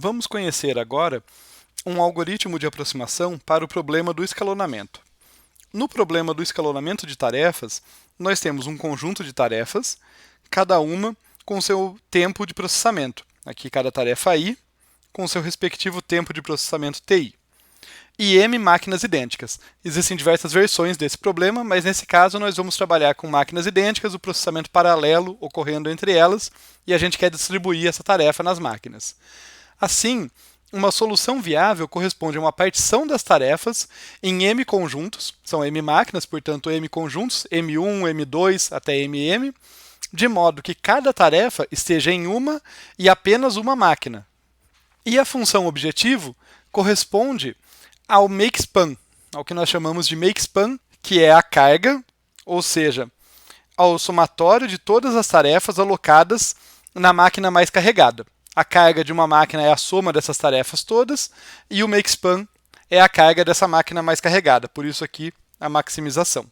Vamos conhecer agora um algoritmo de aproximação para o problema do escalonamento. No problema do escalonamento de tarefas, nós temos um conjunto de tarefas, cada uma com seu tempo de processamento. Aqui cada tarefa I com seu respectivo tempo de processamento TI. E M máquinas idênticas. Existem diversas versões desse problema, mas nesse caso nós vamos trabalhar com máquinas idênticas, o processamento paralelo ocorrendo entre elas, e a gente quer distribuir essa tarefa nas máquinas. Assim, uma solução viável corresponde a uma partição das tarefas em M conjuntos, são M máquinas, portanto M conjuntos, M1, M2 até MM, de modo que cada tarefa esteja em uma e apenas uma máquina. E a função objetivo corresponde ao makespan, ao que nós chamamos de makespan, que é a carga, ou seja, ao somatório de todas as tarefas alocadas na máquina mais carregada. A carga de uma máquina é a soma dessas tarefas todas, e o makespan é a carga dessa máquina mais carregada, por isso aqui a maximização.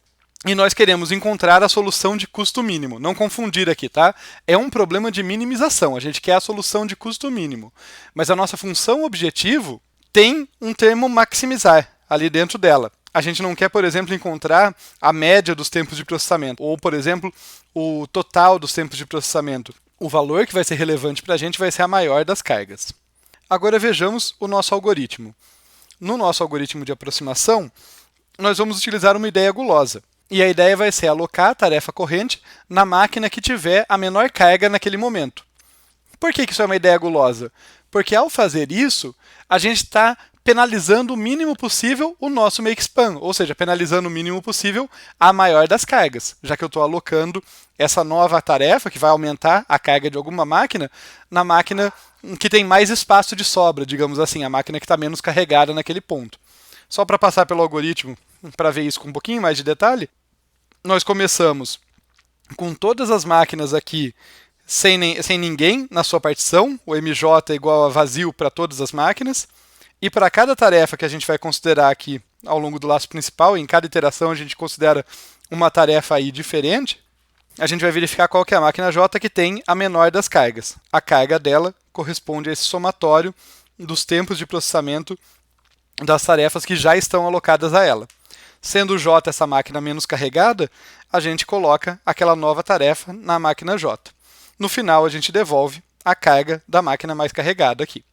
E nós queremos encontrar a solução de custo mínimo. Não confundir aqui, tá? É um problema de minimização, a gente quer a solução de custo mínimo. Mas a nossa função objetivo tem um termo maximizar ali dentro dela. A gente não quer, por exemplo, encontrar a média dos tempos de processamento, ou, por exemplo, o total dos tempos de processamento. O valor que vai ser relevante para a gente vai ser a maior das cargas. Agora vejamos o nosso algoritmo. No nosso algoritmo de aproximação, nós vamos utilizar uma ideia gulosa. E a ideia vai ser alocar a tarefa corrente na máquina que tiver a menor carga naquele momento. Por que isso é uma ideia gulosa? Porque ao fazer isso, a gente está penalizando o mínimo possível o nosso makespan, ou seja, penalizando o mínimo possível a maior das cargas, já que eu estou alocando essa nova tarefa, que vai aumentar a carga de alguma máquina, na máquina que tem mais espaço de sobra, digamos assim, a máquina que está menos carregada naquele ponto. Só para passar pelo algoritmo, para ver isso com um pouquinho mais de detalhe, nós começamos com todas as máquinas aqui sem ninguém na sua partição, o MJ é igual a vazio para todas as máquinas, e para cada tarefa que a gente vai considerar aqui ao longo do laço principal, em cada iteração a gente considera uma tarefa aí diferente, a gente vai verificar qual que é a máquina J que tem a menor das cargas. A carga dela corresponde a esse somatório dos tempos de processamento das tarefas que já estão alocadas a ela. Sendo J essa máquina menos carregada, a gente coloca aquela nova tarefa na máquina J. No final, a gente devolve a carga da máquina mais carregada aqui.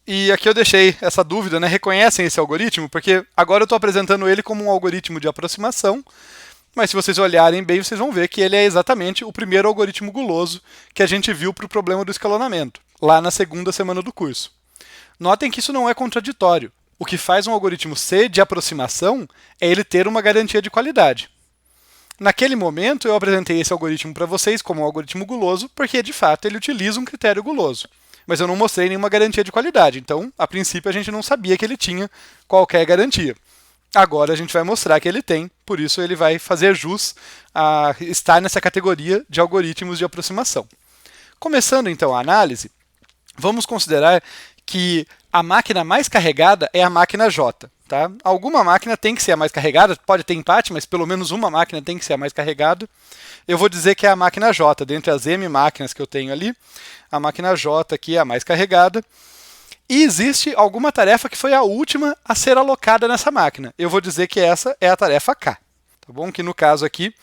E aqui eu deixei essa dúvida, né? Reconhecem esse algoritmo? Porque agora eu estou apresentando ele como um algoritmo de aproximação, mas se vocês olharem bem, vocês vão ver que ele é exatamente o primeiro algoritmo guloso que a gente viu para o problema do escalonamento, lá na segunda semana do curso. Notem que isso não é contraditório. O que faz um algoritmo ser de aproximação é ele ter uma garantia de qualidade. Naquele momento, eu apresentei esse algoritmo para vocês como um algoritmo guloso, porque, de fato, ele utiliza um critério guloso. Mas eu não mostrei nenhuma garantia de qualidade, então, a princípio, a gente não sabia que ele tinha qualquer garantia. Agora a gente vai mostrar que ele tem, por isso ele vai fazer jus a estar nessa categoria de algoritmos de aproximação. Começando, então, a análise, vamos considerar que a máquina mais carregada é a máquina J. Tá? Alguma máquina tem que ser a mais carregada, pode ter empate, mas pelo menos uma máquina tem que ser a mais carregada. Eu vou dizer que é a máquina J, dentre as M máquinas que eu tenho ali, a máquina J aqui é a mais carregada. E existe alguma tarefa que foi a última a ser alocada nessa máquina. Eu vou dizer que essa é a tarefa K. Tá bom? Que no caso aqui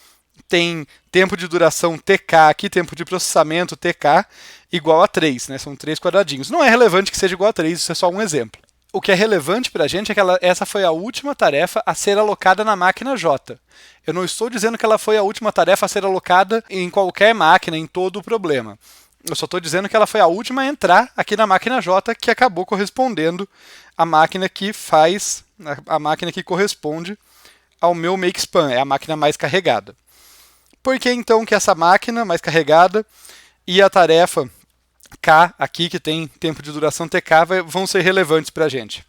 tem tempo de duração TK aqui, tempo de processamento TK igual a 3, né? São 3 quadradinhos. Não é relevante que seja igual a 3, isso é só um exemplo. O que é relevante para a gente é que essa foi a última tarefa a ser alocada na máquina J. Eu não estou dizendo que ela foi a última tarefa a ser alocada em qualquer máquina, em todo o problema. Eu só estou dizendo que ela foi a última a entrar aqui na máquina J, que acabou correspondendo à máquina que faz, a máquina que corresponde ao meu makespan, é a máquina mais carregada. Por que então que essa máquina mais carregada e a tarefa K aqui, que tem tempo de duração TK, vão ser relevantes para a gente?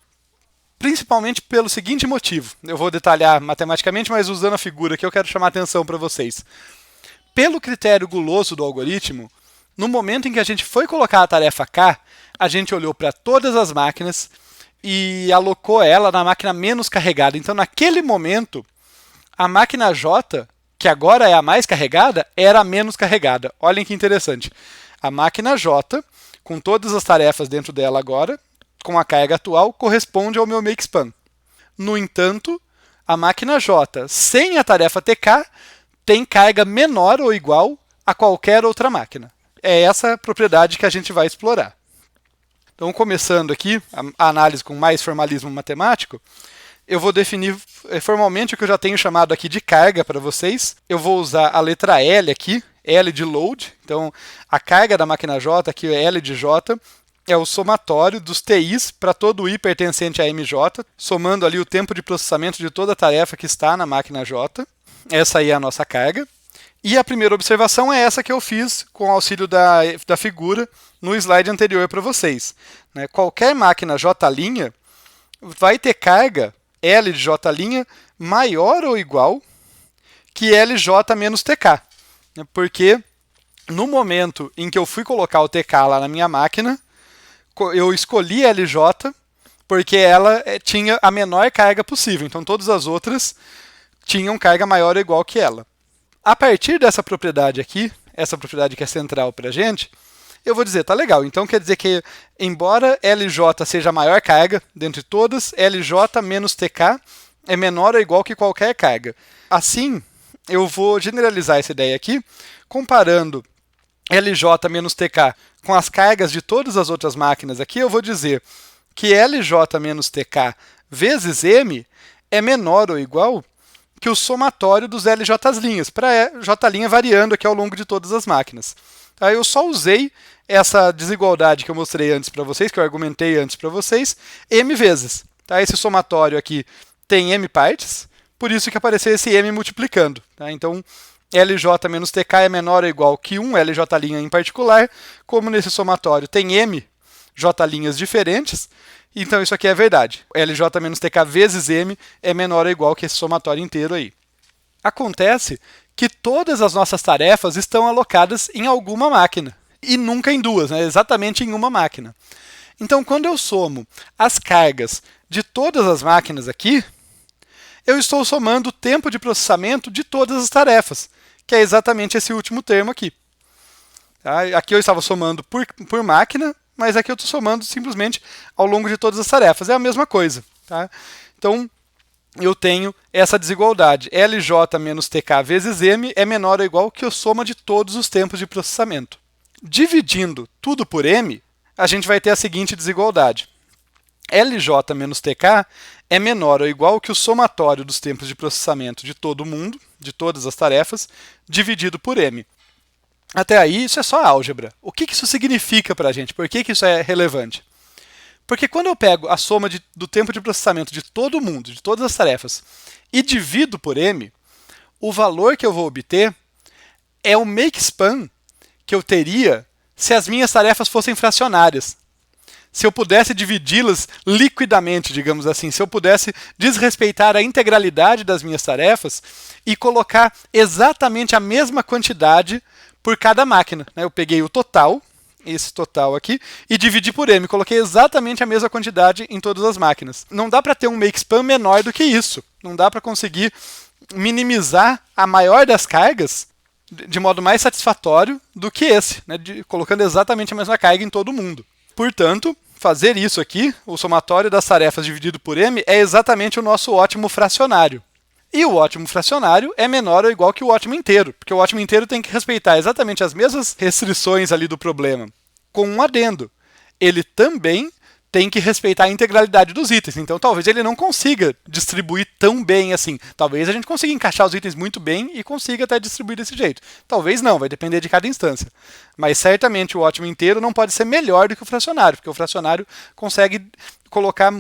Principalmente pelo seguinte motivo. Eu vou detalhar matematicamente, mas usando a figura que eu quero chamar a atenção para vocês. Pelo critério guloso do algoritmo, no momento em que a gente foi colocar a tarefa K, a gente olhou para todas as máquinas e alocou ela na máquina menos carregada. Então, naquele momento, a máquina J, que agora é a mais carregada, era a menos carregada. Olhem que interessante. A máquina J, com todas as tarefas dentro dela agora, com a carga atual corresponde ao meu makespan. No entanto, a máquina J sem a tarefa TK tem carga menor ou igual a qualquer outra máquina. É essa propriedade que a gente vai explorar. Então, começando aqui a análise com mais formalismo matemático, eu vou definir formalmente o que eu já tenho chamado aqui de carga para vocês. Eu vou usar a letra L aqui, L de load. Então, a carga da máquina J, aqui é L de J, é o somatório dos TIs para todo I pertencente a MJ, somando ali o tempo de processamento de toda a tarefa que está na máquina J. Essa aí é a nossa carga. E a primeira observação é essa que eu fiz com o auxílio da figura no slide anterior para vocês. Qualquer máquina J' vai ter carga L de J' maior ou igual que LJ menos TK. Porque no momento em que eu fui colocar o TK lá na minha máquina, eu escolhi LJ porque ela tinha a menor carga possível. Então todas as outras tinham carga maior ou igual que ela. A partir dessa propriedade aqui, essa propriedade que é central para a gente, eu vou dizer, tá legal, então quer dizer que, embora LJ seja a maior carga dentre todas, LJ menos TK é menor ou igual que qualquer carga. Assim, eu vou generalizar essa ideia aqui, comparando LJ menos TK com as cargas de todas as outras máquinas aqui, eu vou dizer que LJ menos TK vezes M é menor ou igual que o somatório dos LJ', para J' variando aqui ao longo de todas as máquinas. Aí eu só usei essa desigualdade que eu mostrei antes para vocês, que eu argumentei antes para vocês, M vezes. Esse somatório aqui tem M partes, por isso que apareceu esse M multiplicando. Então, LJ menos TK é menor ou igual que 1 LJ' em particular, como nesse somatório tem M J' diferentes, então isso aqui é verdade. LJ menos TK vezes M é menor ou igual que esse somatório inteiro aí. Acontece que todas as nossas tarefas estão alocadas em alguma máquina, e nunca em duas, exatamente em uma máquina. Então, quando eu somo as cargas de todas as máquinas aqui, eu estou somando o tempo de processamento de todas as tarefas, que é exatamente esse último termo aqui. Aqui eu estava somando por máquina, mas aqui eu estou somando simplesmente ao longo de todas as tarefas. É a mesma coisa. Então, eu tenho essa desigualdade. LJ menos TK vezes M é menor ou igual que a soma de todos os tempos de processamento. Dividindo tudo por M, a gente vai ter a seguinte desigualdade. LJ menos TK é menor ou igual que o somatório dos tempos de processamento de todo mundo, de todas as tarefas, dividido por M. Até aí, isso é só álgebra. O que isso significa para a gente? Por que isso é relevante? Porque quando eu pego a soma do tempo de processamento de todo mundo, de todas as tarefas, e divido por M, o valor que eu vou obter é o makespan que eu teria se as minhas tarefas fossem fracionárias. Se eu pudesse dividi-las liquidamente, digamos assim, se eu pudesse desrespeitar a integralidade das minhas tarefas e colocar exatamente a mesma quantidade por cada máquina. Eu peguei o total, esse total aqui, e dividi por M. Coloquei exatamente a mesma quantidade em todas as máquinas. Não dá para ter um makespan menor do que isso. Não dá para conseguir minimizar a maior das cargas de modo mais satisfatório do que esse, colocando exatamente a mesma carga em todo mundo. Portanto, fazer isso aqui, o somatório das tarefas dividido por M, é exatamente o nosso ótimo fracionário. E o ótimo fracionário é menor ou igual que o ótimo inteiro, porque o ótimo inteiro tem que respeitar exatamente as mesmas restrições ali do problema, com um adendo. Ele também tem que respeitar a integralidade dos itens, então talvez ele não consiga distribuir tão bem assim. Talvez a gente consiga encaixar os itens muito bem e consiga até distribuir desse jeito. Talvez não, vai depender de cada instância. Mas certamente o ótimo inteiro não pode ser melhor do que o fracionário, porque o fracionário consegue colocar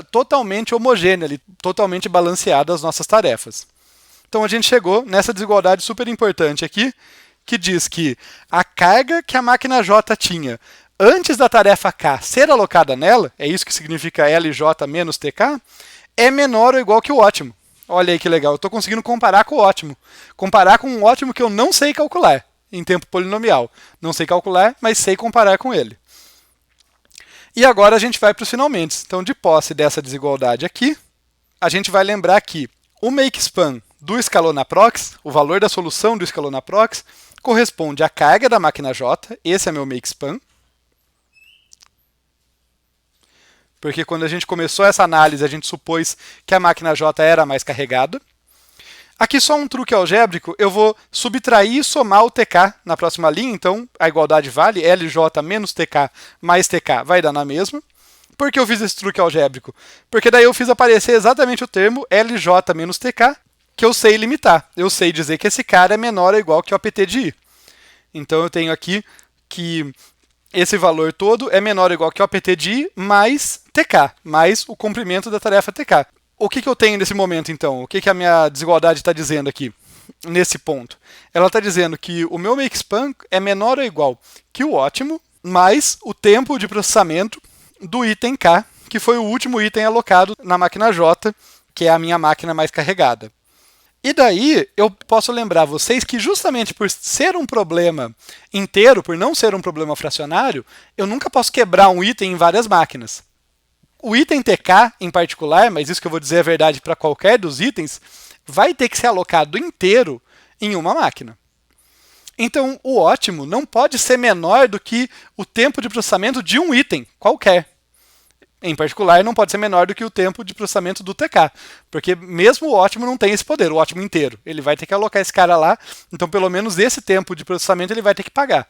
totalmente homogêneo, ali, totalmente balanceado as nossas tarefas. Então a gente chegou nessa desigualdade super importante aqui, que diz que a carga que a máquina J tinha antes da tarefa K ser alocada nela, é isso que significa LJ menos TK, é menor ou igual que o ótimo. Olha aí que legal, eu estou conseguindo comparar com o ótimo. Comparar com um ótimo que eu não sei calcular em tempo polinomial. Não sei calcular, mas sei comparar com ele. E agora a gente vai para os finalmente. Então, de posse dessa desigualdade aqui, a gente vai lembrar que o makespan do escalonaprox, o valor da solução do escalonaprox, corresponde à carga da máquina J, esse é meu makespan, porque quando a gente começou essa análise, a gente supôs que a máquina J era mais carregada. Aqui só um truque algébrico, eu vou subtrair e somar o TK na próxima linha, então a igualdade vale, LJ menos TK mais TK vai dar na mesma. Por que eu fiz esse truque algébrico? Porque daí eu fiz aparecer exatamente o termo LJ menos TK, que eu sei limitar. Eu sei dizer que esse cara é menor ou igual que o APT de I. Então eu tenho aqui que esse valor todo é menor ou igual que o APT de I mais TK, mais o comprimento da tarefa TK. O que eu tenho nesse momento, então? O que a minha desigualdade está dizendo aqui, nesse ponto? Ela está dizendo que o meu makespan é menor ou igual que o ótimo, mais o tempo de processamento do item K, que foi o último item alocado na máquina J, que é a minha máquina mais carregada. E daí, eu posso lembrar vocês que justamente por ser um problema inteiro, por não ser um problema fracionário, eu nunca posso quebrar um item em várias máquinas. O item TK, em particular, mas isso que eu vou dizer é verdade para qualquer dos itens, vai ter que ser alocado inteiro em uma máquina. Então, o ótimo não pode ser menor do que o tempo de processamento de um item qualquer. Em particular, não pode ser menor do que o tempo de processamento do TK, porque mesmo o ótimo não tem esse poder, o ótimo inteiro. Ele vai ter que alocar esse cara lá, então pelo menos esse tempo de processamento ele vai ter que pagar.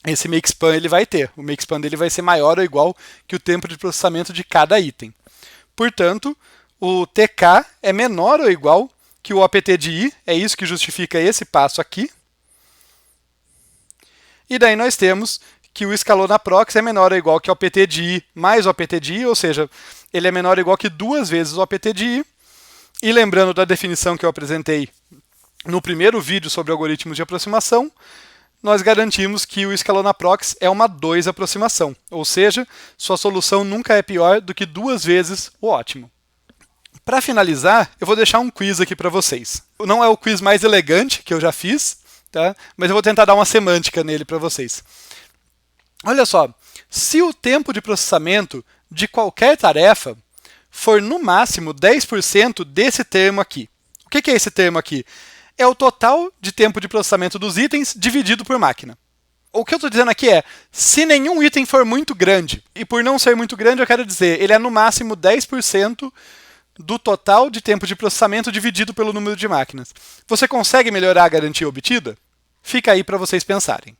Esse makespan ele vai ter. O makespan dele vai ser maior ou igual que o tempo de processamento de cada item. Portanto, o TK é menor ou igual que o APT de I, é isso que justifica esse passo aqui. E daí nós temos que o escalonaprox é menor ou igual que o APT de I mais o APT de I, ou seja, ele é menor ou igual que 2 vezes o APT de I. E lembrando da definição que eu apresentei no primeiro vídeo sobre algoritmos de aproximação, nós garantimos que o escalonaprox é uma 2 aproximação, ou seja, sua solução nunca é pior do que 2 vezes o ótimo. Para finalizar, eu vou deixar um quiz aqui para vocês. Não é o quiz mais elegante que eu já fiz, tá? Mas eu vou tentar dar uma semântica nele para vocês. Olha só, se o tempo de processamento de qualquer tarefa for no máximo 10% desse termo aqui. O que é esse termo aqui? É o total de tempo de processamento dos itens dividido por máquina. O que eu estou dizendo aqui é, se nenhum item for muito grande, e por não ser muito grande eu quero dizer, ele é no máximo 10% do total de tempo de processamento dividido pelo número de máquinas. Você consegue melhorar a garantia obtida? Fica aí para vocês pensarem.